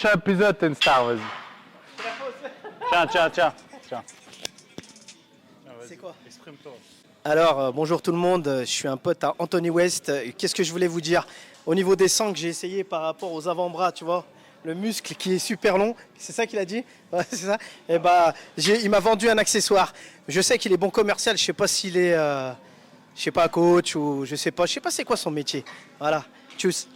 Prochain épisode, t'es une star, vas-y. Tiens. C'est quoi? Exprime-toi. Alors, bonjour tout le monde, je suis un pote à Anthony West. Qu'est-ce que je voulais vous dire? Au niveau des sangles, j'ai essayé par rapport aux avant-bras, tu vois, le muscle qui est super long, c'est ça qu'il a dit? Ouais, c'est ça. Et bah, il m'a vendu un accessoire. Je sais qu'il est bon commercial, je sais pas s'il est, je sais pas, coach ou je sais pas c'est quoi son métier. Voilà, tchuss.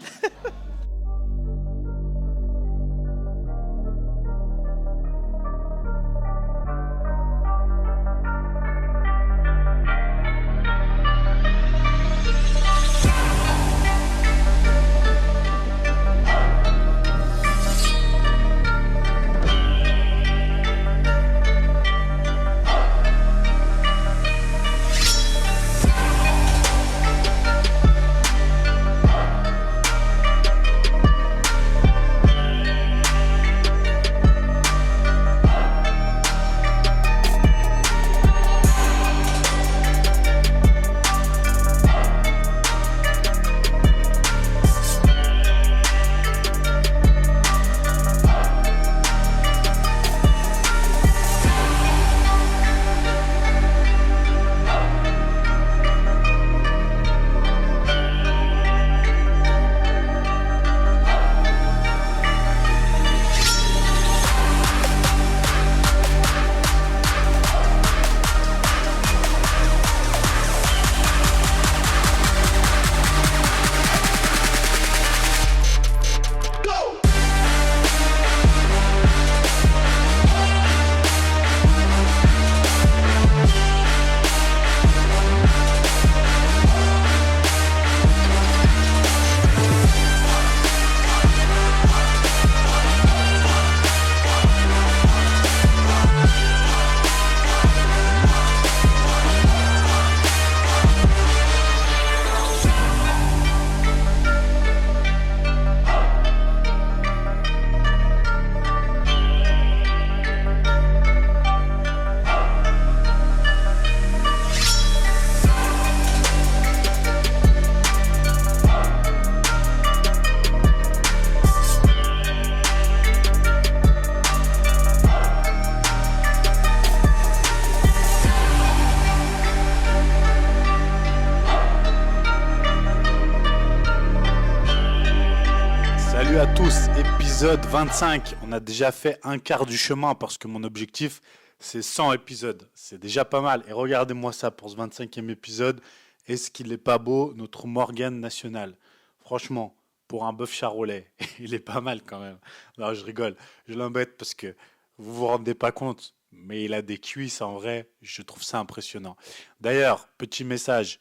Salut à tous, épisode 25. On a déjà fait un quart du chemin parce que mon objectif, c'est 100 épisodes. C'est déjà pas mal. Et regardez-moi ça pour ce 25e épisode. Est-ce qu'il est pas beau, notre Morgan national? Franchement, pour un bœuf charolais, il est pas mal quand même. Non, je rigole. Je l'embête parce que vous vous rendez pas compte. Mais il a des cuisses en vrai. Je trouve ça impressionnant. D'ailleurs, petit message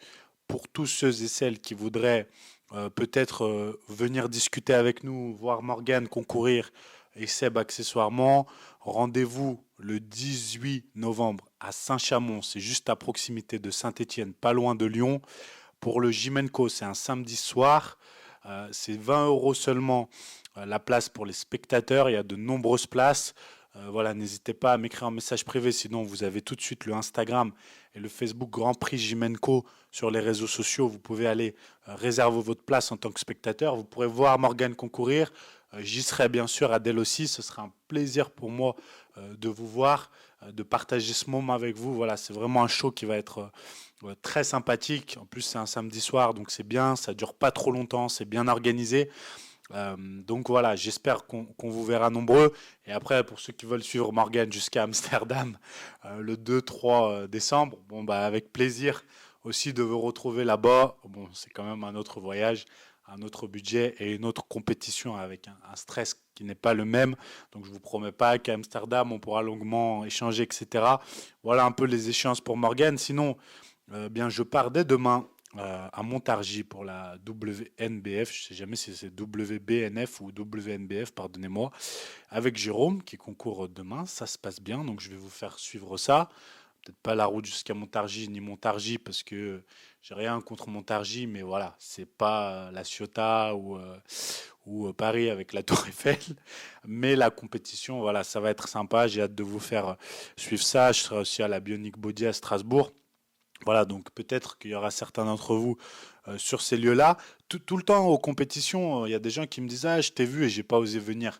pour tous ceux et celles qui voudraient peut-être venir discuter avec nous, voir Morgan concourir et Seb accessoirement. Rendez-vous le 18 novembre à Saint-Chamond, c'est juste à proximité de Saint-Étienne, pas loin de Lyon, pour le Jimenco. C'est un samedi soir, c'est 20 € seulement la place pour les spectateurs, il y a de nombreuses places. Voilà, n'hésitez pas à m'écrire un message privé, sinon vous avez tout de suite le Instagram et le Facebook Grand Prix Jimenco sur les réseaux sociaux. Vous pouvez aller réserver votre place en tant que spectateur. Vous pourrez voir Morgan concourir. J'y serai bien sûr, Adèle aussi. Ce sera un plaisir pour moi de vous voir, de partager ce moment avec vous. Voilà, c'est vraiment un show qui va être très sympathique. En plus, c'est un samedi soir, donc c'est bien. Ça dure pas trop longtemps, c'est bien organisé. Donc voilà, j'espère qu'on vous verra nombreux. Et après, pour ceux qui veulent suivre Morgan jusqu'à Amsterdam le 2-3 décembre, bon, bah, avec plaisir aussi de vous retrouver là-bas. Bon, c'est quand même un autre voyage, un autre budget et une autre compétition avec un stress qui n'est pas le même. Donc je ne vous promets pas qu'à Amsterdam, on pourra longuement échanger, etc. Voilà un peu les échéances pour Morgan. Sinon, bien, je pars dès demain à Montargis pour la WNBF, je ne sais jamais si c'est WBNF ou WNBF, pardonnez-moi, avec Jérôme qui concourt demain. Ça se passe bien, donc je vais vous faire suivre ça. Peut-être pas la route jusqu'à Montargis ni Montargis parce que j'ai rien contre Montargis, mais voilà, c'est pas la Ciotat ou Paris avec la Tour Eiffel. Mais la compétition, voilà, ça va être sympa. J'ai hâte de vous faire suivre ça. Je serai aussi à la Bionic Body à Strasbourg. Voilà, donc peut-être qu'il y aura certains d'entre vous sur ces lieux-là. Tout le temps aux compétitions, il y a des gens qui me disent: ah, je t'ai vu et j'ai pas osé venir.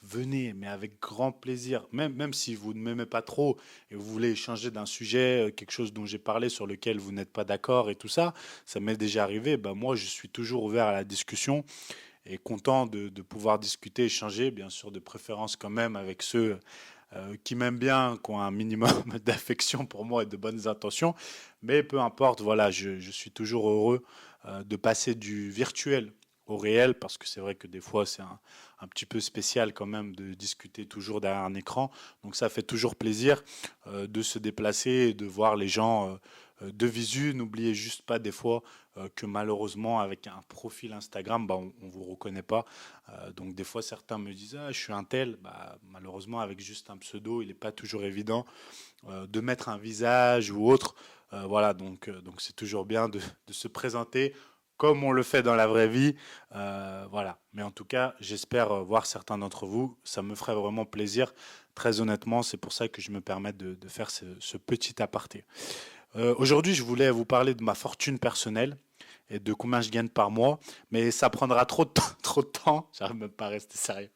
venez, mais avec grand plaisir. Même si vous ne m'aimez pas trop et vous voulez échanger d'un sujet, quelque chose dont j'ai parlé sur lequel vous n'êtes pas d'accord et tout ça, ça m'est déjà arrivé. Bah, moi, je suis toujours ouvert à la discussion et content de pouvoir discuter, échanger, bien sûr, de préférence quand même avec ceux qui m'aiment bien, qui ont un minimum d'affection pour moi et de bonnes intentions. Mais peu importe, voilà, je suis toujours heureux de passer du virtuel au réel, parce que c'est vrai que des fois c'est un petit peu spécial quand même de discuter toujours derrière un écran. Donc ça fait toujours plaisir de se déplacer et de voir les gens de visu. N'oubliez juste pas des fois que malheureusement avec un profil Instagram, bah, on ne vous reconnaît pas. Donc des fois certains me disent ah, je suis un tel. Bah, malheureusement avec juste un pseudo, il n'est pas toujours évident de mettre un visage ou autre. Voilà, donc c'est toujours bien de se présenter comme on le fait dans la vraie vie. Voilà. Mais en tout cas, j'espère voir certains d'entre vous. Ça me ferait vraiment plaisir. Très honnêtement, c'est pour ça que je me permets de faire ce petit aparté. Aujourd'hui, je voulais vous parler de ma fortune personnelle et de combien je gagne par mois, mais ça prendra trop de temps, trop de temps. J'arrive même pas à rester sérieux.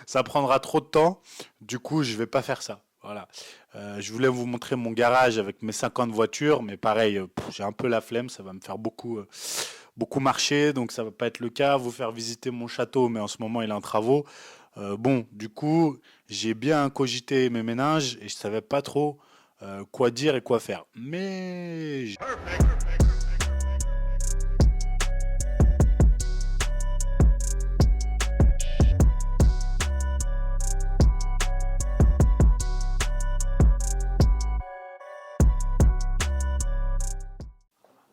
Ça prendra trop de temps, du coup, je vais pas faire ça. Voilà. Je voulais vous montrer mon garage avec mes 50 voitures, mais pareil, j'ai un peu la flemme, ça va me faire beaucoup marcher, donc ça va pas être le cas. Vous faire visiter mon château, mais en ce moment il est en travaux. Bon, du coup, j'ai bien cogité mes ménages et je savais pas trop quoi dire et quoi faire. Mais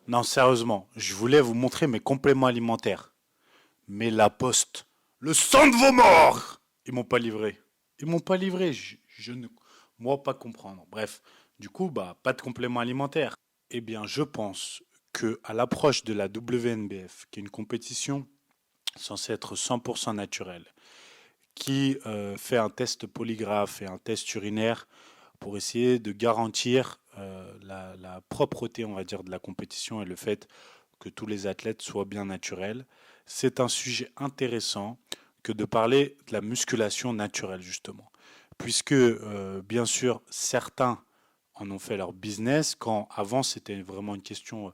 non, sérieusement, je voulais vous montrer mes compléments alimentaires. Mais la poste, le sang de vos morts, ils m'ont pas livré. Ils m'ont pas livré. Je ne, moi pas comprendre. Bref, du coup, bah pas de compléments alimentaires. Eh bien, je pense que à l'approche de la WNBF, qui est une compétition censée être 100% naturelle, qui fait un test polygraphe et un test urinaire pour essayer de garantir la propreté, on va dire, de la compétition et le fait que tous les athlètes soient bien naturels. C'est un sujet intéressant que de parler de la musculation naturelle, justement. Puisque, bien sûr, certains en ont fait leur business, quand avant c'était vraiment une question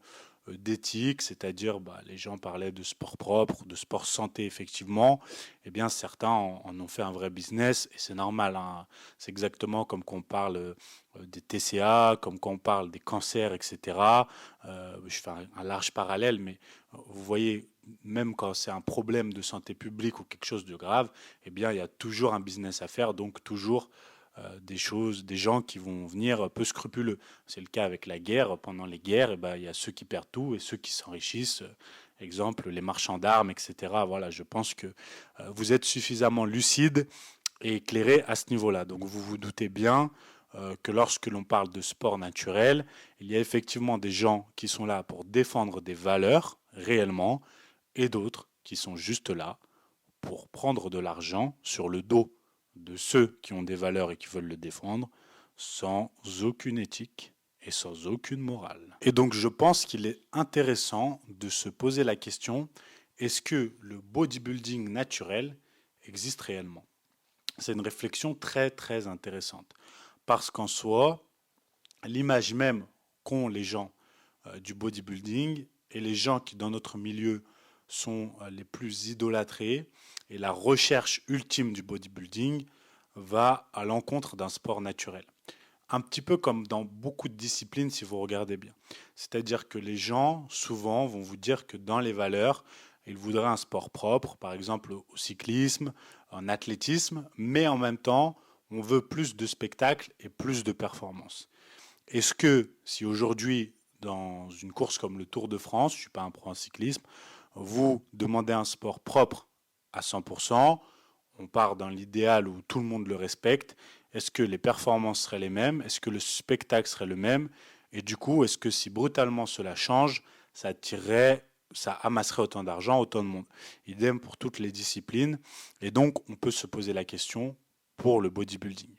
d'éthique, c'est-à-dire bah, les gens parlaient de sport propre, de sport santé effectivement, eh bien certains en ont fait un vrai business et c'est normal, hein. C'est exactement comme qu'on parle des TCA, comme quand on parle des cancers, etc. Je fais un large parallèle, mais vous voyez, même quand c'est un problème de santé publique ou quelque chose de grave, eh bien il y a toujours un business à faire, donc toujours des choses, des gens qui vont venir peu scrupuleux. C'est le cas avec la guerre. Pendant les guerres, eh ben, il y a ceux qui perdent tout et ceux qui s'enrichissent. Exemple, les marchands d'armes, etc. Voilà, je pense que vous êtes suffisamment lucide et éclairé à ce niveau-là. Donc vous vous doutez bien que lorsque l'on parle de sport naturel, il y a effectivement des gens qui sont là pour défendre des valeurs réellement et d'autres qui sont juste là pour prendre de l'argent sur le dos de ceux qui ont des valeurs et qui veulent le défendre, sans aucune éthique et sans aucune morale. Et donc je pense qu'il est intéressant de se poser la question, est-ce que le bodybuilding naturel existe réellement? C'est une réflexion très très intéressante. Parce qu'en soi, l'image même qu'ont les gens du bodybuilding et les gens qui dans notre milieu sont les plus idolâtrés et la recherche ultime du bodybuilding va à l'encontre d'un sport naturel. Un petit peu comme dans beaucoup de disciplines si vous regardez bien. C'est-à-dire que les gens souvent vont vous dire que dans les valeurs, ils voudraient un sport propre, par exemple au cyclisme, en athlétisme, mais en même temps, on veut plus de spectacles et plus de performances. Est-ce que si aujourd'hui, dans une course comme le Tour de France, je ne suis pas un pro en cyclisme, vous demandez un sport propre à 100%, on part dans l'idéal où tout le monde le respecte, est-ce que les performances seraient les mêmes? Est-ce que le spectacle serait le même? Et du coup, est-ce que si brutalement cela change, ça attirerait, ça amasserait autant d'argent, autant de monde? Idem pour toutes les disciplines. Et donc, on peut se poser la question pour le bodybuilding.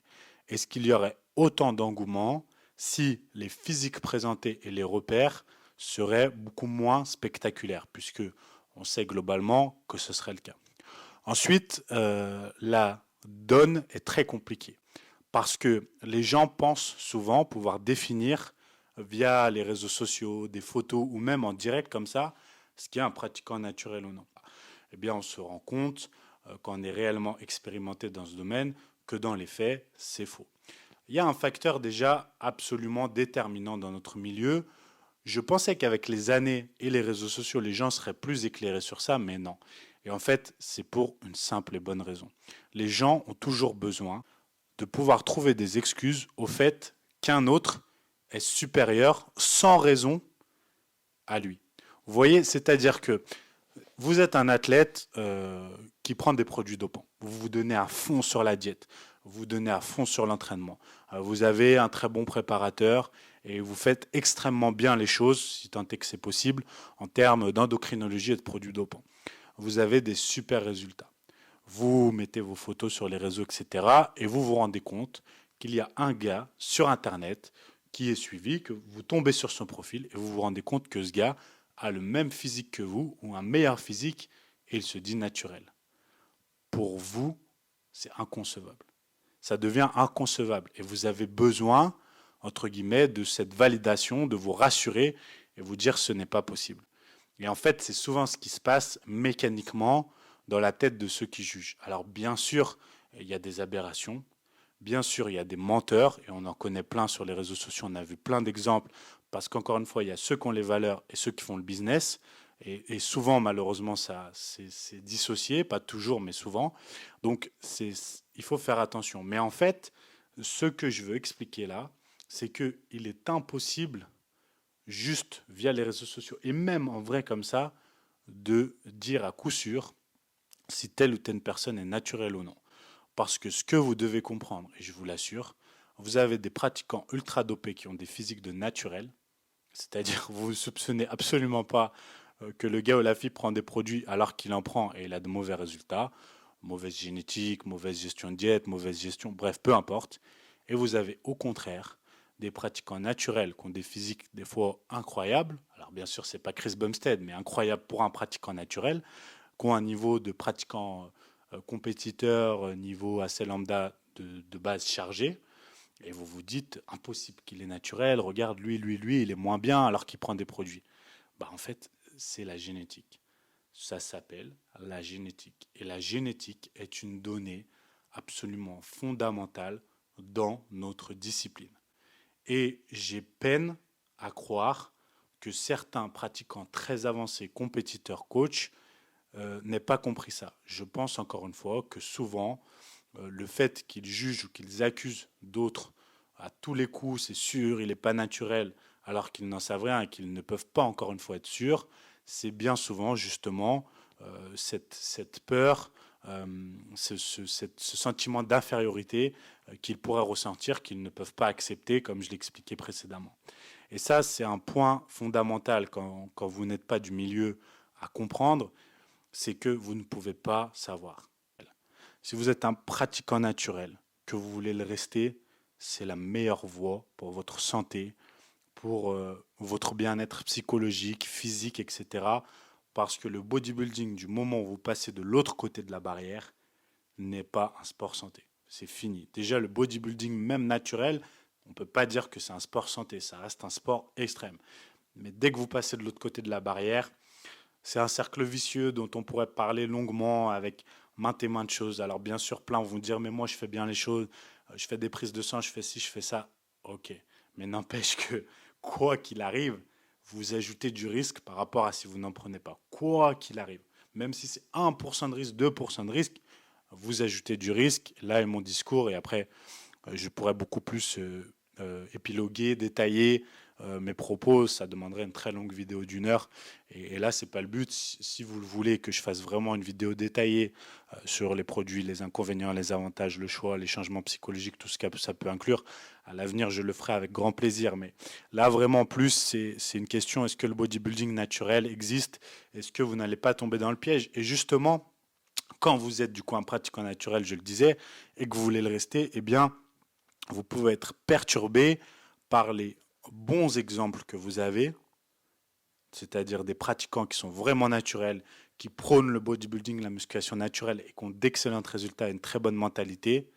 Est-ce qu'il y aurait autant d'engouement si les physiques présentés et les repères seraient beaucoup moins spectaculaires, puisque on sait globalement que ce serait le cas. Ensuite, la donne est très compliqué. Parce que les gens pensent souvent pouvoir définir via les réseaux sociaux, des photos ou même en direct comme ça, ce qui est un pratiquant naturel ou non. Eh bien, on se rend compte, quand on est réellement expérimenté dans ce domaine, que dans les faits, c'est faux. Il y a un facteur déjà absolument déterminant dans notre milieu. Je pensais qu'avec les années et les réseaux sociaux, les gens seraient plus éclairés sur ça, mais non. Et en fait, c'est pour une simple et bonne raison. Les gens ont toujours besoin de pouvoir trouver des excuses au fait qu'un autre est supérieur sans raison à lui. Vous voyez, c'est-à-dire que vous êtes un athlète qui prend des produits dopants. Vous vous donnez à fond sur la diète. Vous vous donnez à fond sur l'entraînement. Vous avez un très bon préparateur et vous faites extrêmement bien les choses, si tant est que c'est possible, en termes d'endocrinologie et de produits dopants. Vous avez des super résultats. Vous mettez vos photos sur les réseaux, etc. Et vous vous rendez compte qu'il y a un gars sur Internet qui est suivi, que vous tombez sur son profil et vous vous rendez compte que ce gars a le même physique que vous ou un meilleur physique et il se dit naturel. Pour vous, c'est inconcevable. Ça devient inconcevable et vous avez besoin, entre guillemets, de cette validation, de vous rassurer et vous dire ce n'est pas possible. Et en fait, c'est souvent ce qui se passe mécaniquement dans la tête de ceux qui jugent. Alors bien sûr, il y a des aberrations, bien sûr, il y a des menteurs, et on en connaît plein sur les réseaux sociaux, on a vu plein d'exemples, parce qu'encore une fois, il y a ceux qui ont les valeurs et ceux qui font le business, et souvent, malheureusement, ça c'est dissocié, pas toujours, mais souvent. Donc, il faut faire attention. Mais en fait, ce que je veux expliquer là, c'est qu'il est impossible, juste via les réseaux sociaux, et même en vrai comme ça, de dire à coup sûr si telle ou telle personne est naturelle ou non. Parce que ce que vous devez comprendre, et je vous l'assure, vous avez des pratiquants ultra dopés qui ont des physiques de naturel, c'est-à-dire vous ne soupçonnez absolument pas que le gars ou la fille prend des produits alors qu'il en prend et il a de mauvais résultats, mauvaise génétique, mauvaise gestion de diète, mauvaise gestion, bref, peu importe. Et vous avez au contraire des pratiquants naturels qui ont des physiques des fois incroyables. Alors bien sûr, c'est pas Chris Bumstead, mais incroyable pour un pratiquant naturel, qui ont un niveau de pratiquant compétiteur, niveau assez lambda de base chargé. Et vous vous dites, impossible qu'il est naturel, regarde lui, il est moins bien alors qu'il prend des produits. Bah, en fait, c'est la génétique. Ça s'appelle la génétique. Et la génétique est une donnée absolument fondamentale dans notre discipline. Et j'ai peine à croire que certains pratiquants très avancés, compétiteurs, coachs, n'aient pas compris ça. Je pense encore une fois que souvent, le fait qu'ils jugent ou qu'ils accusent d'autres à tous les coups, c'est sûr, il n'est pas naturel, alors qu'ils n'en savent rien et qu'ils ne peuvent pas encore une fois être sûrs, c'est bien souvent justement cette peur, ce sentiment d'infériorité qu'ils pourraient ressentir, qu'ils ne peuvent pas accepter, comme je l'expliquais précédemment. Et ça, c'est un point fondamental quand vous n'êtes pas du milieu à comprendre, c'est que vous ne pouvez pas savoir. Si vous êtes un pratiquant naturel, que vous voulez le rester, c'est la meilleure voie pour votre santé, pour votre bien-être psychologique, physique, etc. Parce que le bodybuilding, du moment où vous passez de l'autre côté de la barrière, n'est pas un sport santé. C'est fini. Déjà, le bodybuilding, même naturel, on ne peut pas dire que c'est un sport santé, ça reste un sport extrême. Mais dès que vous passez de l'autre côté de la barrière, c'est un cercle vicieux dont on pourrait parler longuement avec maintes et maintes choses. Alors bien sûr, plein vont dire, mais moi je fais bien les choses, je fais des prises de sang, je fais ci, je fais ça. Ok, mais n'empêche que quoi qu'il arrive, vous ajoutez du risque par rapport à si vous n'en prenez pas. Quoi qu'il arrive, même si c'est 1% de risque, 2% de risque, vous ajoutez du risque. Là est mon discours et après, je pourrais beaucoup plus épiloguer, détailler mes propos. Ça demanderait une très longue vidéo d'1 heure. Et là, c'est pas le but. Si vous le voulez que je fasse vraiment une vidéo détaillée sur les produits, les inconvénients, les avantages, le choix, les changements psychologiques, tout ce que ça peut inclure, à l'avenir, je le ferai avec grand plaisir. Mais là, vraiment, plus, c'est une question, est-ce que le bodybuilding naturel existe? Est-ce que vous n'allez pas tomber dans le piège? Et justement, quand vous êtes du coup un pratiquant naturel, je le disais, et que vous voulez le rester, eh bien, vous pouvez être perturbé par les bons exemples que vous avez, c'est-à-dire des pratiquants qui sont vraiment naturels, qui prônent le bodybuilding, la musculation naturelle et qui ont d'excellents résultats et une très bonne mentalité,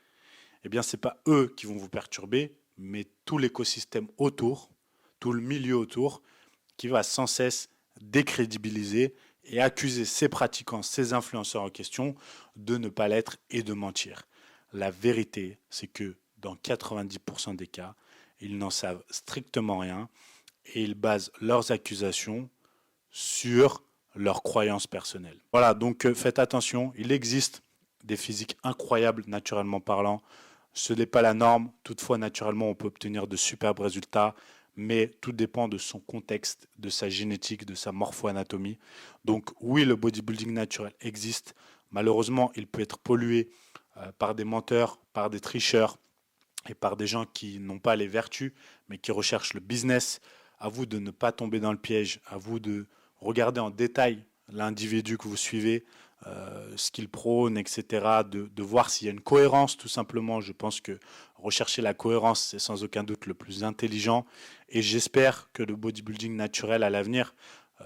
eh bien, ce n'est pas eux qui vont vous perturber, mais tout l'écosystème autour, tout le milieu autour, qui va sans cesse décrédibiliser et accuser ces pratiquants, ces influenceurs en question de ne pas l'être et de mentir. La vérité, c'est que dans 90% des cas, ils n'en savent strictement rien et ils basent leurs accusations sur leurs croyances personnelles. Voilà, donc faites attention, il existe des physiques incroyables naturellement parlant. Ce n'est pas la norme, toutefois naturellement on peut obtenir de superbes résultats, mais tout dépend de son contexte, de sa génétique, de sa morpho-anatomie. Donc oui, le bodybuilding naturel existe. Malheureusement, il peut être pollué par des menteurs, par des tricheurs et par des gens qui n'ont pas les vertus, mais qui recherchent le business. À vous de ne pas tomber dans le piège, à vous de regarder en détail l'individu que vous suivez, ce qu'il prône, etc., de voir s'il y a une cohérence tout simplement. Je pense que rechercher la cohérence, c'est sans aucun doute le plus intelligent et j'espère que le bodybuilding naturel à l'avenir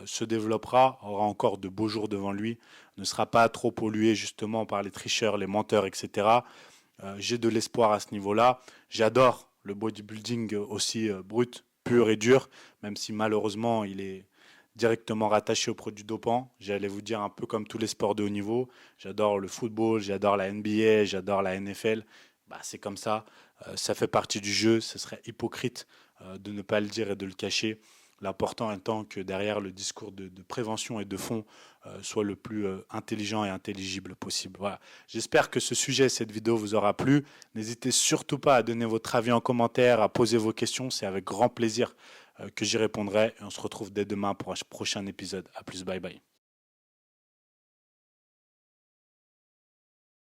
se développera, aura encore de beaux jours devant lui, ne sera pas trop pollué justement par les tricheurs, les menteurs, etc. J'ai de l'espoir à ce niveau-là. J'adore le bodybuilding aussi brut, pur et dur, même si malheureusement il est directement rattaché aux produits dopants. J'allais vous dire un peu comme tous les sports de haut niveau. J'adore le football, j'adore la NBA, j'adore la NFL. Bah, c'est comme ça, ça fait partie du jeu. Ce serait hypocrite de ne pas le dire et de le cacher. L'important étant que derrière le discours de prévention et de fond soit le plus intelligent et intelligible possible. Voilà. J'espère que ce sujet, cette vidéo vous aura plu. N'hésitez surtout pas à donner votre avis en commentaire, à poser vos questions. C'est avec grand plaisir que j'y répondrai. Et on se retrouve dès demain pour un prochain épisode. À plus, bye bye.